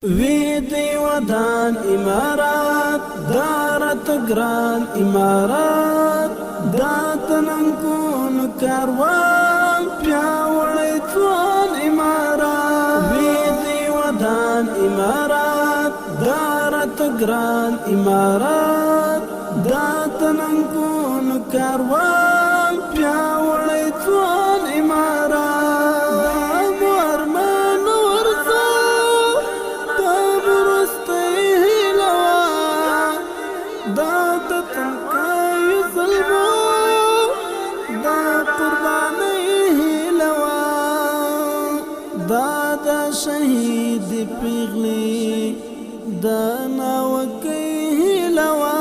وی دی ودان امارات دارت گران امارات داتننکون کاروان پیاوڑی توان امارات وی دی ودان امارات دارت گران امارات داتننکون کاروان پیاوڑی توان امارات دا شهید پیغلی دانا وکی لوا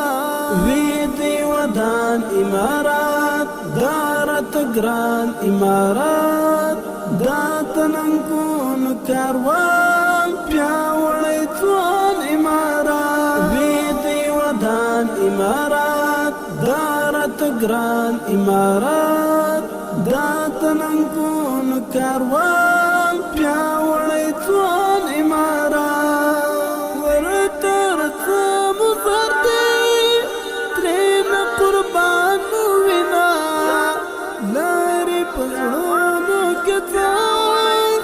وی دی ودان امارات دارت گران امارات داتننکون کاروان پیاوڑی توان امارات وی دی ودان امارات دارت گران امارات داتننکون کاروان پیاوڑی توان امارات ورطرطا مفردی ترین قربان وینا لاری پزڑونو کتای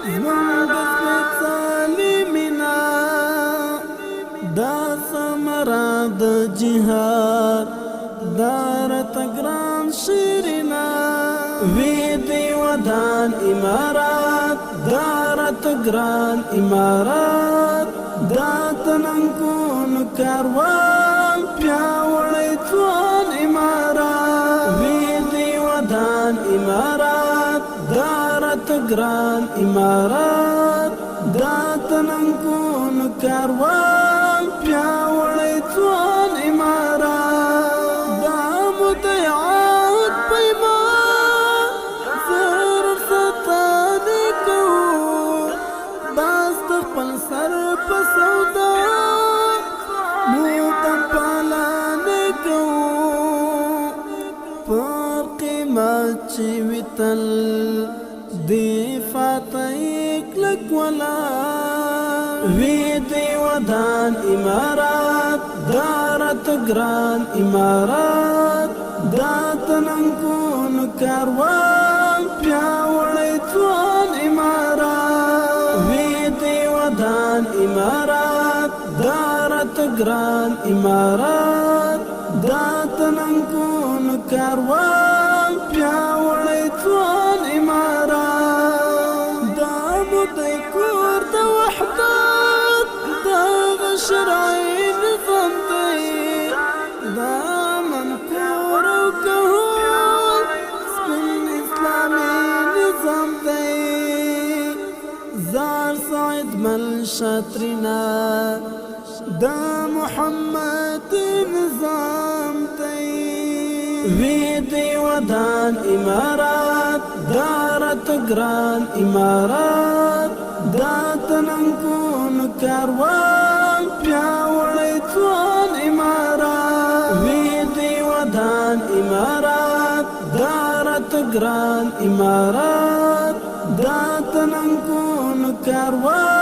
زمانگز بیتالی منا دا سمراد جہاد دارت گران شیرنا وی دی ودان امارات دارت گران امارات داتننکون کاروان پیاوڑی توان امارات وی دی ودان امارات دارت گران امارات داتننکون کاروان پیاوڑی توان امارات سر پسودا موتم پالانے کو پر قیمت چوی تل دی فاتح لک ولا وی دی ودان امارات دارت گران امارات داتننکون کاروان پیاوڑی توان امارات وی دی ودان امارات دارت گران امارات داتننکون کاروان پیاوڑی توان امارات دا مدی کور دا وحدات دا غشرعی نظام دی دا منکور و کهول سپن اسلامی نظام دی زار سعید مل شاطرنا دا محمد نظام تی وی دی ودان امارات دارت گران امارات داتننکون کاروان پیاوڑی توان امارات وی دی ودان امارات دارت گران امارات داتننکون کاروان